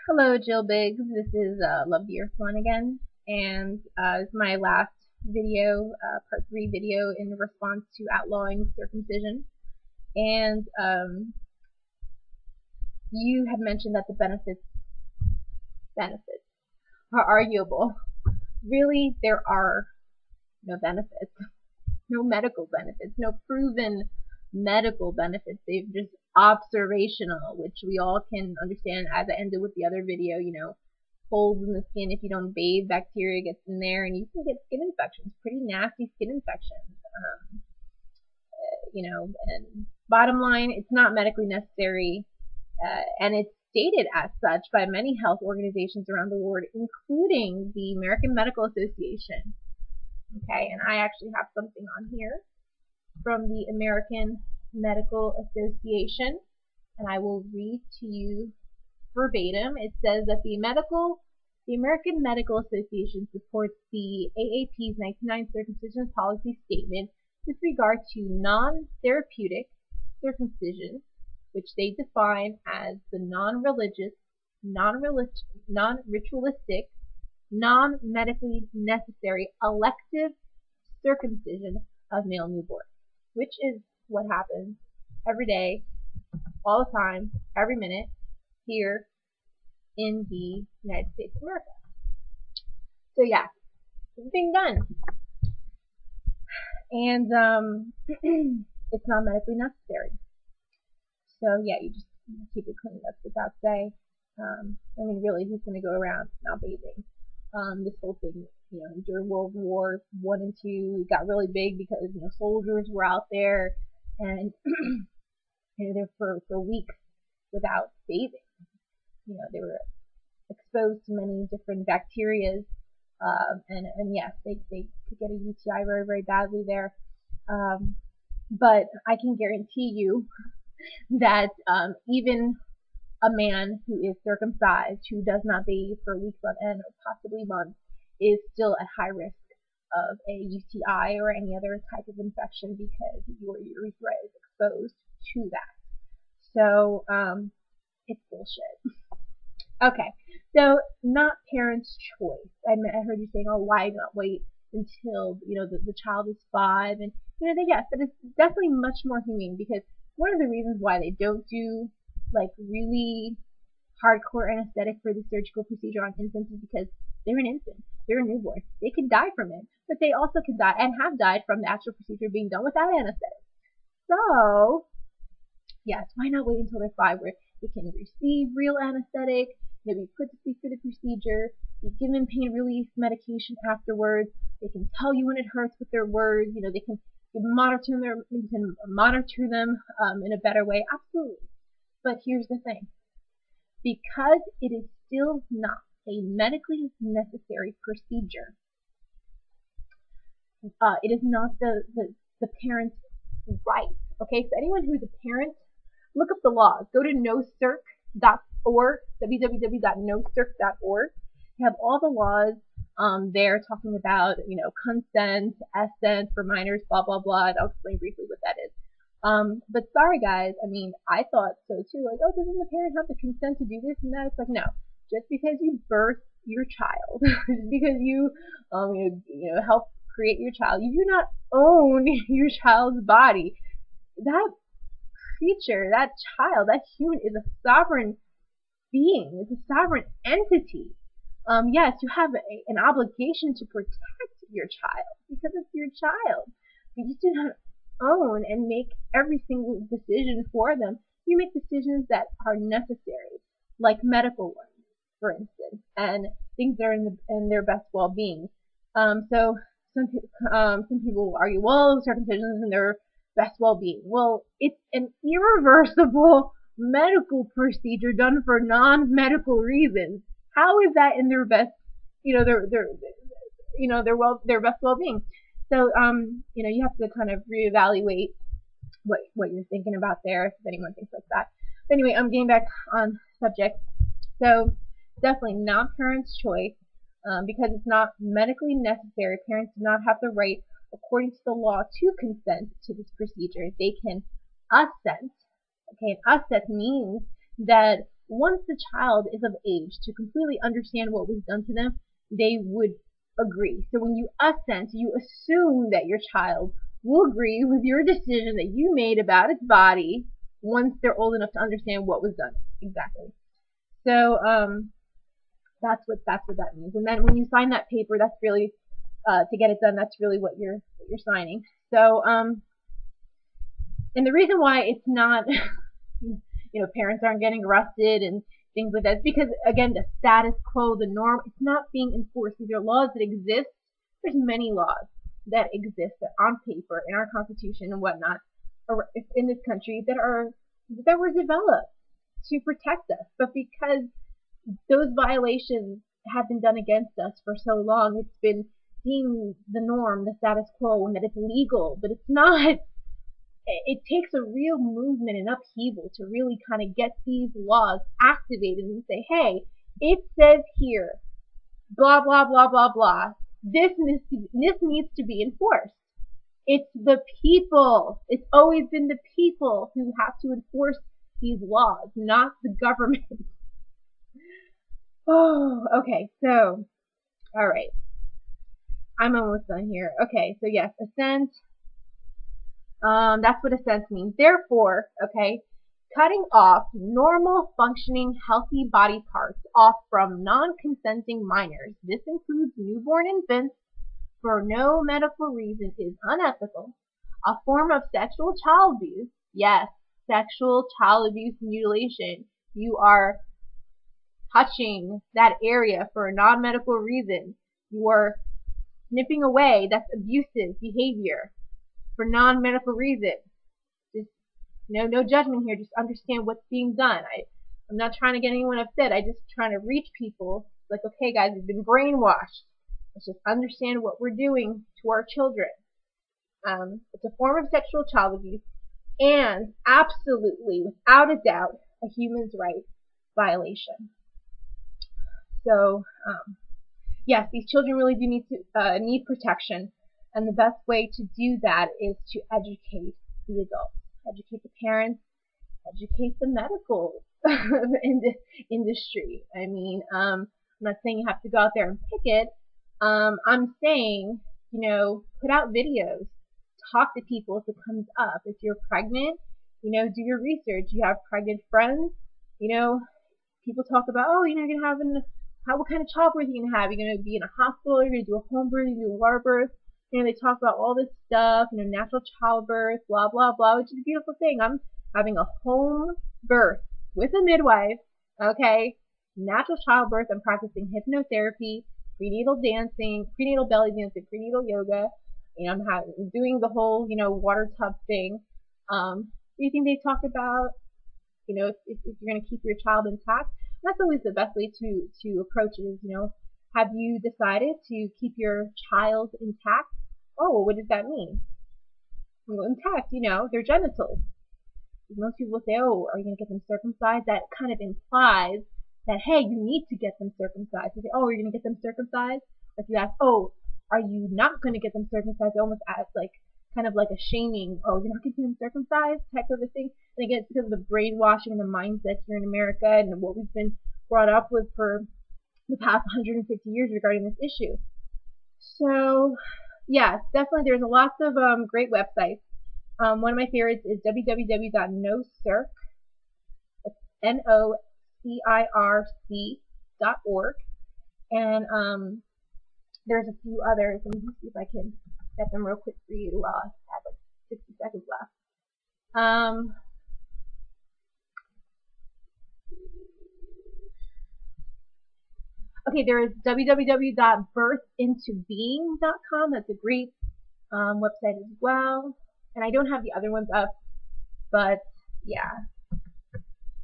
Hello, Jill Biggs. This is Love the Earth One again, and it's my last video, part 3 video in response to outlawing circumcision. And you had mentioned that the benefits are arguable. Really, there are no benefits, no medical benefits, no proven medical benefits. They're just observational, which we all can understand. As I ended with the other video, folds in the skin. If you don't bathe, bacteria gets in there, and you can get skin infections, pretty nasty skin infections. And bottom line, it's not medically necessary, and it's stated as such by many health organizations around the world, including the American Medical Association. Okay, and I actually have something on here from the American Medical Association, and I will read to you verbatim. It says that the American Medical Association supports the AAP's 1999 circumcision policy statement with regard to non-therapeutic circumcision, which they define as the non-religious, non-ritualistic, non-medically necessary elective circumcision of male newborns, which is what happens every day, all the time, every minute, here in the United States of America. So yeah, it's being done. And it's not medically necessary. So yeah, you just keep it clean. That's what that say. I mean, really, who's going to go around not bathing? This whole thing, during World War I and II, got really big because soldiers were out there and there for weeks without bathing. They were exposed to many different bacteria, and yes, they could get a UTI very, very badly there. But I can guarantee you that even a man who is circumcised, who does not bathe for weeks on end or possibly months, is still at high risk of a UTI or any other type of infection because your urethra is exposed to that. So it's bullshit. Okay, so not parents' choice. I heard you saying, oh, why not wait until the child is 5? And yes, that is definitely much more humane, because one of the reasons why they don't do like really hardcore anesthetic for the surgical procedure on infants is because they're an infant, they're a newborn, they could die from it, but they also could die and have died from the actual procedure being done without anesthetic. So yes, why not wait until they're 5, where they can receive real anesthetic, maybe put to sleep for the procedure, be given pain relief medication afterwards, they can tell you when it hurts with their words, they can monitor them in a better way, absolutely. But here's the thing, because it is still not a medically necessary procedure, it is not the parent's right. Okay, so anyone who's a parent, look up the laws. Go to nocirc.org, www.nocirc.org. They have all the laws there talking about, consent, assent for minors, blah, blah, blah. And I'll explain briefly what that is. But sorry, guys. I mean, I thought so too. Like, oh, doesn't the parent have the consent to do this and that? It's like, no. Just because you birth your child, just because you, help create your child, you do not own your child's body. That creature, that child, that human is a sovereign being. It's a sovereign entity. Yes, you have an obligation to protect your child because it's your child. But you do not own and make every single decision for them. You make decisions that are necessary, like medical ones, for instance, and things that are in their best well-being. So some people will argue, well, circumcision is in their best well-being. Well, it's an irreversible medical procedure done for non-medical reasons. How is that in their best, their best well-being? So, you have to kind of reevaluate what you're thinking about there, if anyone thinks like that. But anyway, I'm getting back on subject. So, definitely not parents' choice, because it's not medically necessary. Parents do not have the right, according to the law, to consent to this procedure. They can assent, Okay, an assent means that once the child is of age to completely understand what was done to them, they would agree. So when you assent, you assume that your child will agree with your decision that you made about its body once they're old enough to understand what was done. Exactly. So that's what that means. And then when you sign that paper, that's really to get it done. That's really what you're signing. So and the reason why it's not parents aren't getting arrested and things like that is because, again, the status quo, the norm, it's not being enforced. These are laws that exist. There's many laws that exist on paper in our Constitution and whatnot in this country that were developed to protect us. But because those violations have been done against us for so long, it's been deemed the norm, the status quo, and that it's legal, but it's not. It takes a real movement and upheaval to really kind of get these laws activated and say, hey, it says here, blah, blah, blah, blah, blah. This needs to be enforced. It's the people. It's always been the people who have to enforce these laws, not the government. Oh, okay. So, all right. I'm almost done here. Okay. So yes, assent. That's what assent means. Therefore, okay, cutting off normal functioning healthy body parts off from non-consenting minors, this includes newborn infants, for no medical reason is unethical, a form of sexual child abuse. Yes, sexual child abuse, mutilation. You are touching that area for a non-medical reason. You are snipping away. That's abusive behavior for non-medical reasons. Just no judgment here. Just understand what's being done. I'm not trying to get anyone upset. I'm just trying to reach people. Like, okay, guys, you've been brainwashed. Let's just understand what we're doing to our children. It's a form of sexual child abuse and absolutely, without a doubt, a human rights violation. So, yes, these children really do need protection, and the best way to do that is to educate the adults, educate the parents, educate the medical industry. I mean, I'm not saying you have to go out there and picket. I'm saying, put out videos, talk to people if it comes up. If you're pregnant, do your research. You have pregnant friends, people talk about, oh, you're going to have what kind of childbirth are you going to have? You're going to be in a hospital, you're going to do a home birth, you're going to do a water birth. They talk about all this stuff, natural childbirth, blah, blah, blah, which is a beautiful thing. I'm having a home birth with a midwife, okay? Natural childbirth. I'm practicing hypnotherapy, prenatal dancing, prenatal belly dancing, prenatal yoga, and I'm doing the whole, water tub thing. Do you think they talk about, if you're going to keep your child intact? That's always the best way to approach it is, have you decided to keep your child intact? Oh, well, what does that mean? Well, intact, their genitals. Most people say, oh, are you going to get them circumcised? That kind of implies that, hey, you need to get them circumcised. You say, oh, you're going to get them circumcised? If you ask, oh, are you not going to get them circumcised? It almost adds kind of like a shaming, oh, you're not going to get them circumcised type of a thing. And again, it's because of the brainwashing and the mindset here in America and what we've been brought up with for the past 150 years regarding this issue. So, yes, definitely there's lots of great websites. One of my favorites is www.nocirc, NOCIRC.org. And there's a few others. Let me see if I can get them real quick for you while I have 60 seconds left. Okay, there is www.birthintobeing.com. That's a great website as well. And I don't have the other ones up, but yeah,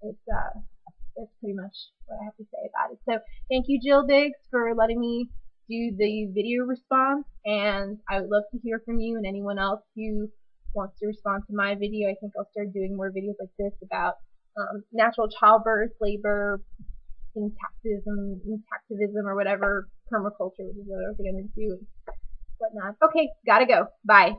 that's pretty much what I have to say about it. So thank you, Jill Biggs, for letting me do the video response, and I would love to hear from you and anyone else who wants to respond to my video. I think I'll start doing more videos like this about natural childbirth, labor, intactivism, or whatever, permaculture, which is what I think I'm into, and whatnot. Okay, gotta go. Bye.